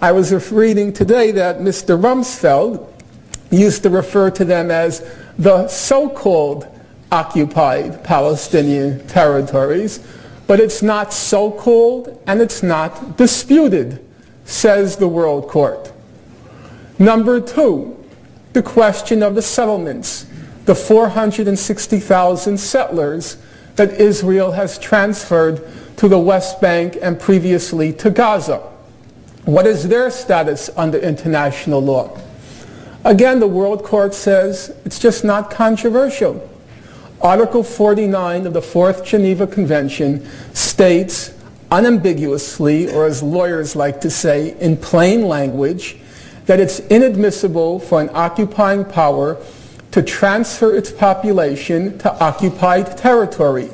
I was reading today that Mr. Rumsfeld used to refer to them as the so-called occupied Palestinian territories, but it's not so-called and it's not disputed, says the World Court. Number two, the question of the settlements, the 460,000 settlers that Israel has transferred to the West Bank and previously to Gaza. What is their status under international law? Again, the World Court says it's just not controversial. Article 49 of the Fourth Geneva Convention states unambiguously, or as lawyers like to say, in plain language, that it's inadmissible for an occupying power to transfer its population to occupied territory.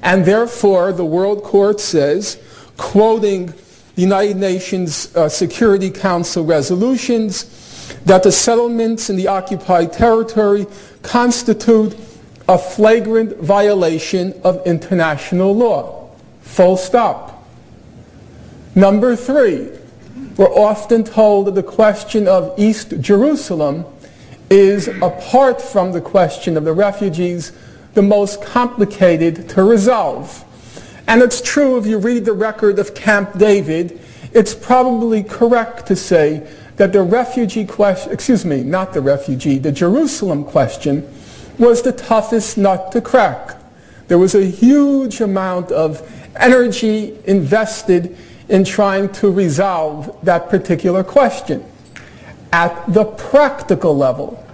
And therefore, the World Court says, quoting the United Nations Security Council resolutions, that the settlements in the occupied territory constitute a flagrant violation of international law. Full stop. Number three, we're often told that the question of East Jerusalem is, apart from the question of the refugees, the most complicated to resolve. And it's true, if you read the record of Camp David, it's probably correct to say that the refugee question, the Jerusalem question was the toughest nut to crack. There was a huge amount of energy invested in trying to resolve that particular question at the practical level.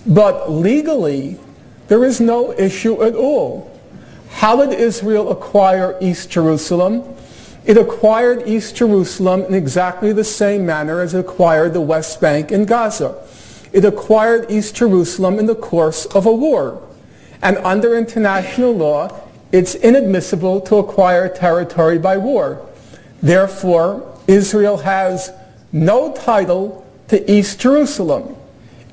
But legally, there is no issue at all. How did Israel acquire East Jerusalem? It acquired East Jerusalem in exactly the same manner as it acquired the West Bank and Gaza. It acquired East Jerusalem in the course of a war. And under international law, it's inadmissible to acquire territory by war. Therefore, Israel has no title to East Jerusalem.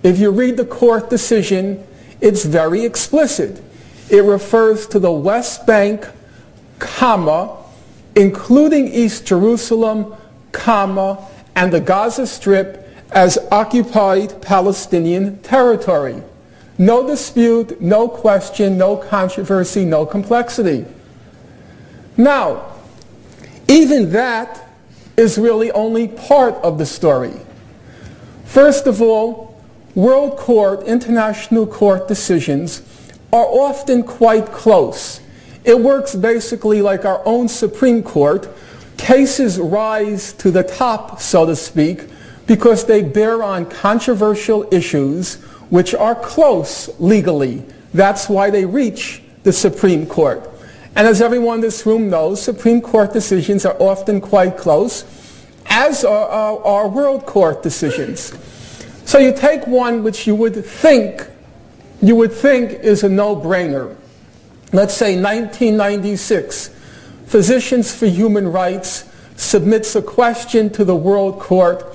If you read the court decision, it's very explicit. It refers to the West Bank, comma, including East Jerusalem, comma, and the Gaza Strip as occupied Palestinian territory. No dispute, no question, no controversy, no complexity. Now, even that is really only part of the story. First of all, World Court, international court decisions are often quite close. It works basically like our own Supreme Court. Cases rise to the top, so to speak, because they bear on controversial issues which are close legally. That's why they reach the Supreme Court. And as everyone in this room knows, Supreme Court decisions are often quite close, as are World Court decisions. So you take one which you would think is a no-brainer. Let's say 1996, Physicians for Human Rights submits a question to the World Court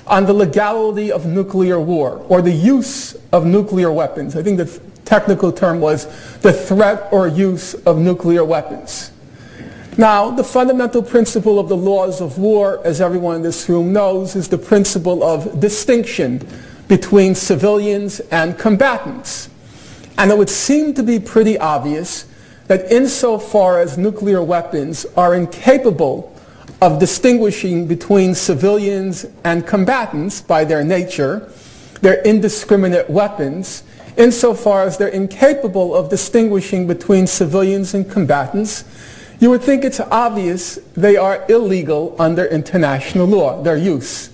on the legality of nuclear war, or the use of nuclear weapons. I think the technical term was the threat or use of nuclear weapons. Now, the fundamental principle of the laws of war, as everyone in this room knows, is the principle of distinction between civilians and combatants. And it would seem to be pretty obvious that insofar as nuclear weapons are incapable of distinguishing between civilians and combatants by their nature, they're indiscriminate weapons, insofar as they're incapable of distinguishing between civilians and combatants, you would think it's obvious they are illegal under international law, their use.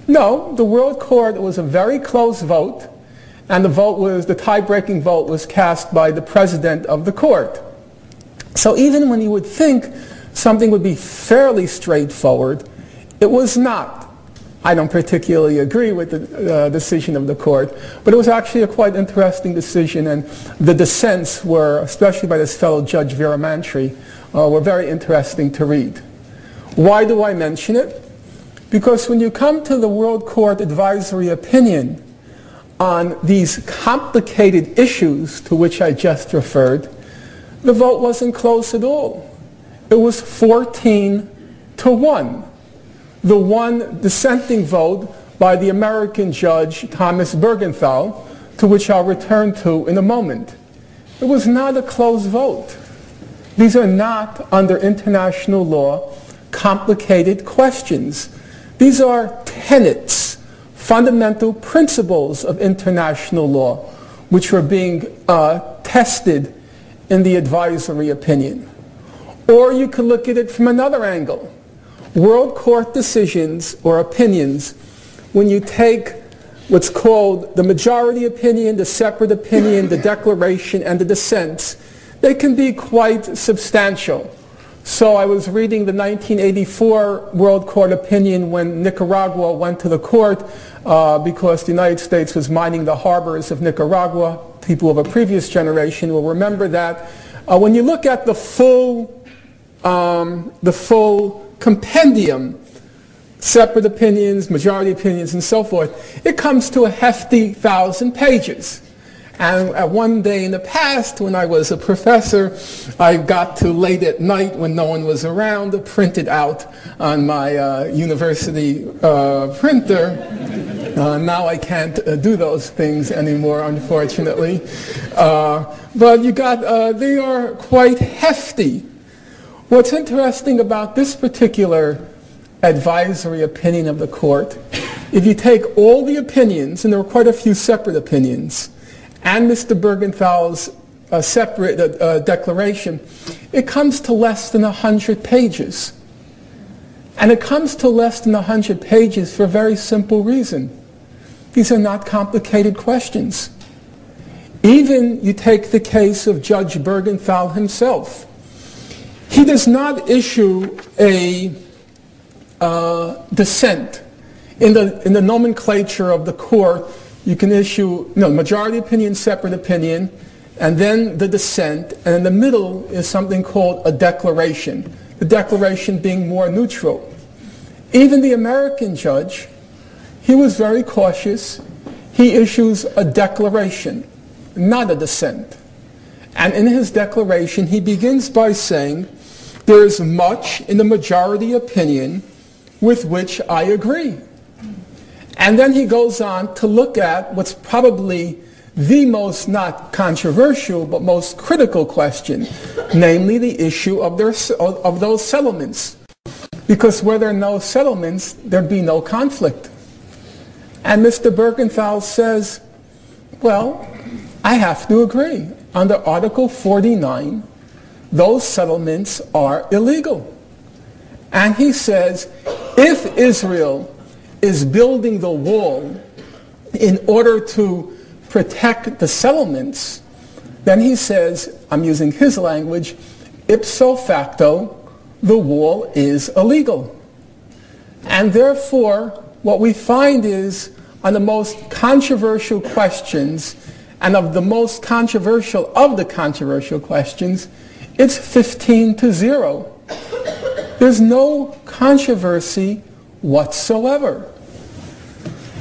No, the World Court was a very close vote, and the tie-breaking vote was cast by the president of the court. So even when you would think something would be fairly straightforward, it was not. I don't particularly agree with the decision of the court, but it was actually a quite interesting decision, and the dissents were, especially by this fellow Judge Viramantri, were very interesting to read. Why do I mention it? Because when you come to the World Court advisory opinion on these complicated issues to which I just referred, the vote wasn't close at all. It was 14-1. the one dissenting vote by the American judge Thomas Bergenthal, to which I'll return to in a moment. It was not a close vote. These are not, under international law, complicated questions. These are tenets, fundamental principles of international law, which were being tested in the advisory opinion. Or you could look at it from another angle. World court decisions or opinions, when you take what's called the majority opinion, the separate opinion, the declaration, and the dissents, they can be quite substantial. So I was reading the 1984 World Court opinion when Nicaragua went to the court because the United States was mining the harbors of Nicaragua. People of a previous generation will remember that. When you look at the full compendium, separate opinions, majority opinions, and so forth, it comes to a hefty 1,000 pages. And at one day in the past, when I was a professor, I got to late at night when no one was around, print it out on my university printer. Now I can't do those things anymore, unfortunately. But they are quite hefty. What's interesting about this particular advisory opinion of the court, if you take all the opinions, and there were quite a few separate opinions, and Mr. Bergenthal's separate declaration, it comes to less than 100 pages. And it comes to less than 100 pages for a very simple reason. These are not complicated questions. Even you take the case of Judge Bergenthal himself. He does not issue a dissent. In the nomenclature of the court, you can issue majority opinion, separate opinion, and then the dissent, and in the middle is something called a declaration, the declaration being more neutral. Even the American judge, he was very cautious. He issues a declaration, not a dissent. And in his declaration, he begins by saying, there is much in the majority opinion with which I agree. And then he goes on to look at what's probably the most, not controversial, but most critical question, namely the issue of those settlements. Because were there no settlements, there'd be no conflict. And Mr. Bergenthal says, well, I have to agree. Under Article 49, those settlements are illegal. And he says, if Israel is building the wall in order to protect the settlements, then he says, I'm using his language, ipso facto, the wall is illegal. And therefore, what we find is, on the most controversial questions, and of the most controversial of the controversial questions, it's 15-0. There's no controversy whatsoever.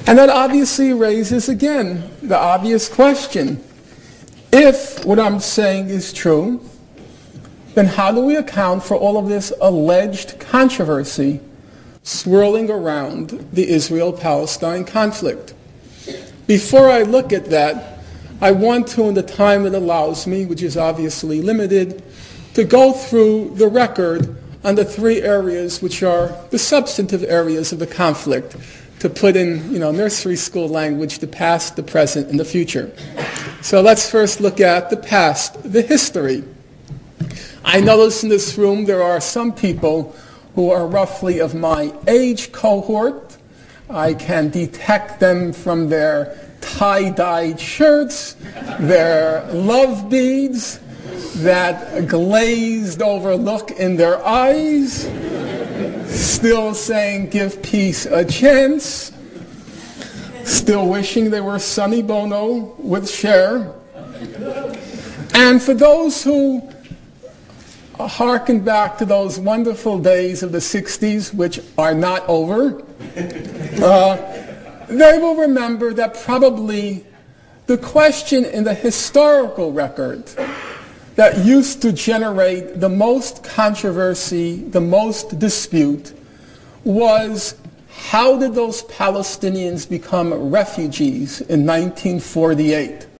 And that obviously raises, again, the obvious question. If what I'm saying is true, then how do we account for all of this alleged controversy swirling around the Israel-Palestine conflict? Before I look at that, I want to, in the time that allows me, which is obviously limited, to go through the record on the three areas which are the substantive areas of the conflict, to put in nursery school language, the past, the present, and the future. So let's first look at the past, the history. I notice in this room there are some people who are roughly of my age cohort. I can detect them from their tie-dyed shirts, their love beads, that glazed over look in their eyes, still saying give peace a chance, still wishing they were Sonny Bono with Cher. And for those who harken back to those wonderful days of the 60s, which are not over, they will remember that probably the question in the historical record that used to generate the most controversy, the most dispute, was, how did those Palestinians become refugees in 1948?